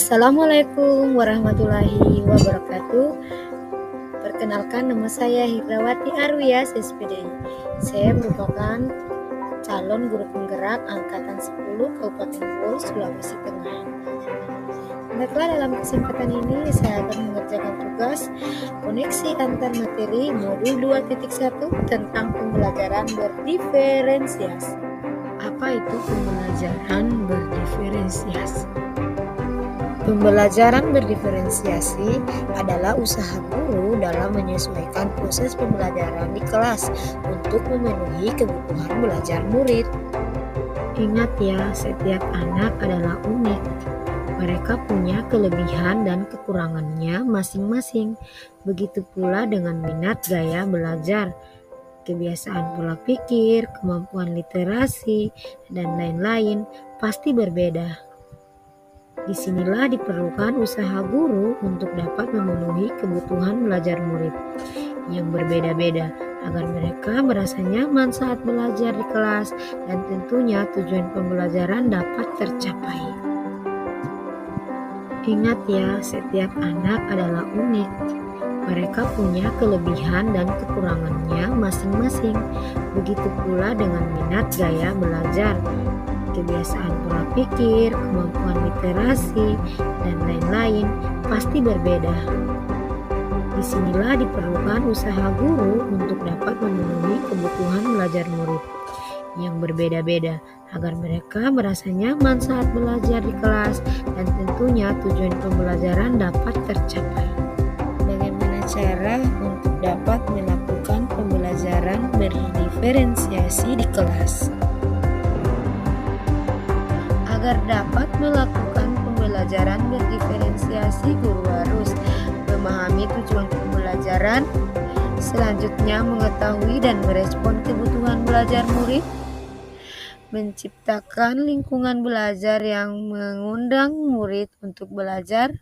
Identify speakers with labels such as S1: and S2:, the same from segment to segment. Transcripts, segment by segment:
S1: Assalamualaikum warahmatullahi wabarakatuh. Perkenalkan, nama saya Hidrawati Arwias, SPDI. Saya merupakan calon guru penggerak angkatan 10 Kabupaten Bogor, Sulawesi Tengah. Baiklah, dalam kesempatan ini saya akan mengerjakan tugas koneksi antar materi modul 2.1 tentang pembelajaran berdiferensiasi. Apa itu pembelajaran berdiferensiasi? Pembelajaran berdiferensiasi adalah usaha guru dalam menyesuaikan proses pembelajaran di kelas untuk memenuhi kebutuhan belajar murid. Ingat ya, setiap anak adalah unik. Mereka punya kelebihan dan kekurangannya masing-masing. Begitu pula dengan minat gaya belajar, kebiasaan pola pikir, kemampuan literasi, dan lain-lain pasti berbeda. Disinilah diperlukan usaha guru untuk dapat memenuhi kebutuhan belajar murid yang berbeda-beda agar mereka merasa nyaman saat belajar di kelas dan tentunya tujuan pembelajaran dapat tercapai. Ingat ya, setiap anak adalah unik. Mereka punya kelebihan dan kekurangannya masing-masing. Begitu pula dengan minat gaya belajar, kebiasaan pola pikir, kemampuan literasi, dan lain-lain pasti berbeda. Disinilah diperlukan usaha guru untuk dapat memenuhi kebutuhan belajar murid yang berbeda-beda agar mereka merasa nyaman saat belajar di kelas dan tentunya tujuan pembelajaran dapat tercapai. Bagaimana cara untuk dapat melakukan pembelajaran berdiferensiasi di kelas? Agar dapat melakukan pembelajaran berdiferensiasi, guru harus memahami tujuan pembelajaran, selanjutnya mengetahui dan merespon kebutuhan belajar murid, menciptakan lingkungan belajar yang mengundang murid untuk belajar,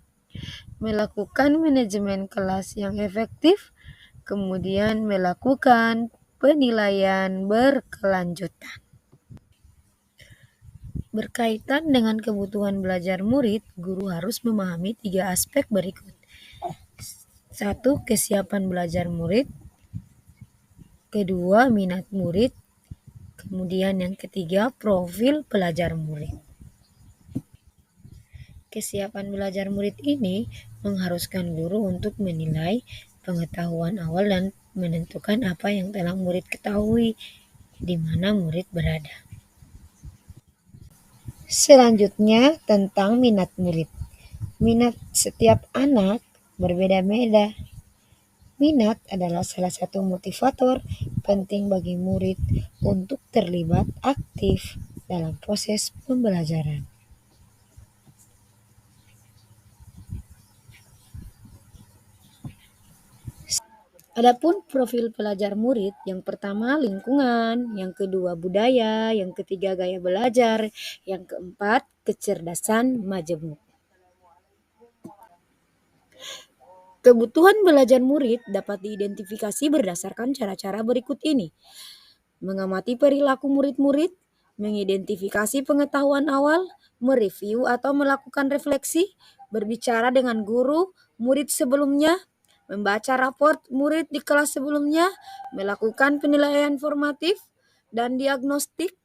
S1: melakukan manajemen kelas yang efektif, kemudian melakukan penilaian berkelanjutan. Berkaitan dengan kebutuhan belajar murid, guru harus memahami 3 aspek berikut. 1. Kesiapan belajar murid. 2. Minat murid. Kemudian yang ketiga, profil pelajar murid. Kesiapan belajar murid ini mengharuskan guru untuk menilai pengetahuan awal dan menentukan apa yang telah murid ketahui, di mana murid berada. Selanjutnya tentang minat murid. Minat setiap anak berbeda-beda. Minat adalah salah satu motivator penting bagi murid untuk terlibat aktif dalam proses pembelajaran. Adapun profil pelajar murid, yang pertama lingkungan, yang kedua budaya, yang ketiga gaya belajar, yang keempat kecerdasan majemuk. Kebutuhan belajar murid dapat diidentifikasi berdasarkan cara-cara berikut ini. Mengamati perilaku murid-murid, mengidentifikasi pengetahuan awal, mereview atau melakukan refleksi, berbicara dengan guru murid sebelumnya, membaca raport murid di kelas sebelumnya, melakukan penilaian formatif dan diagnostik.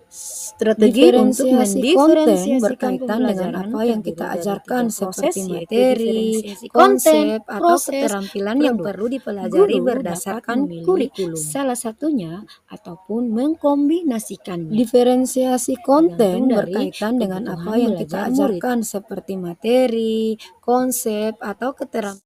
S1: Strategi untuk mendiferensiasikan berkaitan dengan apa yang kita ajarkan seperti materi, konsep, atau keterampilan yang perlu dipelajari berdasarkan kurikulum. Salah satunya ataupun mengkombinasikannya. Diferensiasi konten berkaitan dengan apa yang kita ajarkan seperti materi, konsep, atau keterampilan.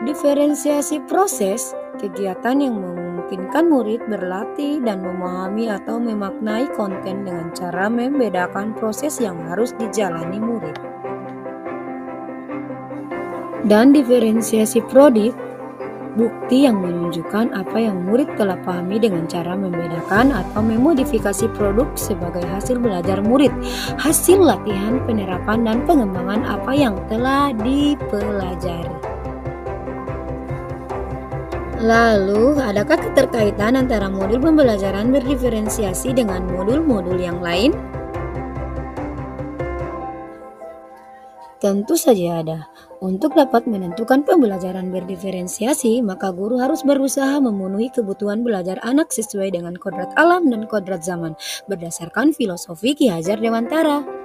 S1: Diferensiasi proses, kegiatan yang memungkinkan murid berlatih dan memahami atau memaknai konten dengan cara membedakan proses yang harus dijalani murid. Dan diferensiasi produk, bukti yang menunjukkan apa yang murid telah pahami dengan cara membedakan atau memodifikasi produk sebagai hasil belajar murid, hasil latihan, penerapan, dan pengembangan apa yang telah dipelajari. Lalu, adakah keterkaitan antara modul pembelajaran berdiferensiasi dengan modul-modul yang lain? Tentu saja ada. Untuk dapat menentukan pembelajaran berdiferensiasi, maka guru harus berusaha memenuhi kebutuhan belajar anak sesuai dengan kodrat alam dan kodrat zaman, berdasarkan filosofi Ki Hajar Dewantara.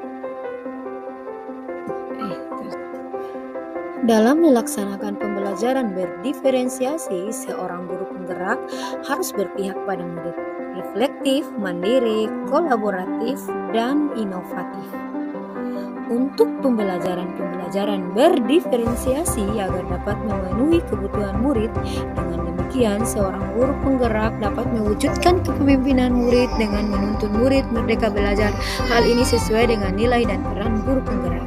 S1: Dalam melaksanakan pembelajaran berdiferensiasi, seorang guru penggerak harus berpihak pada murid, reflektif, mandiri, kolaboratif, dan inovatif. Untuk pembelajaran berdiferensiasi agar dapat memenuhi kebutuhan murid, dengan demikian seorang guru penggerak dapat mewujudkan kepemimpinan murid dengan menuntun murid merdeka belajar. Hal ini sesuai dengan nilai dan peran guru penggerak.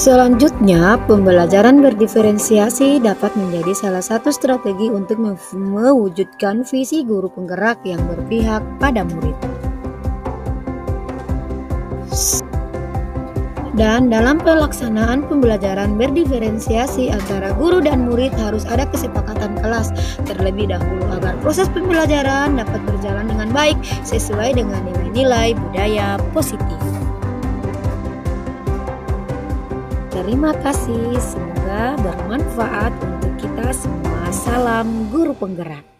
S1: Selanjutnya, pembelajaran berdiferensiasi dapat menjadi salah satu strategi untuk mewujudkan visi guru penggerak yang berpihak pada murid. Dan dalam pelaksanaan pembelajaran berdiferensiasi antara guru dan murid harus ada kesepakatan kelas terlebih dahulu agar proses pembelajaran dapat berjalan dengan baik sesuai dengan nilai-nilai budaya positif. Terima kasih, semoga bermanfaat untuk kita semua. Salam guru penggerak.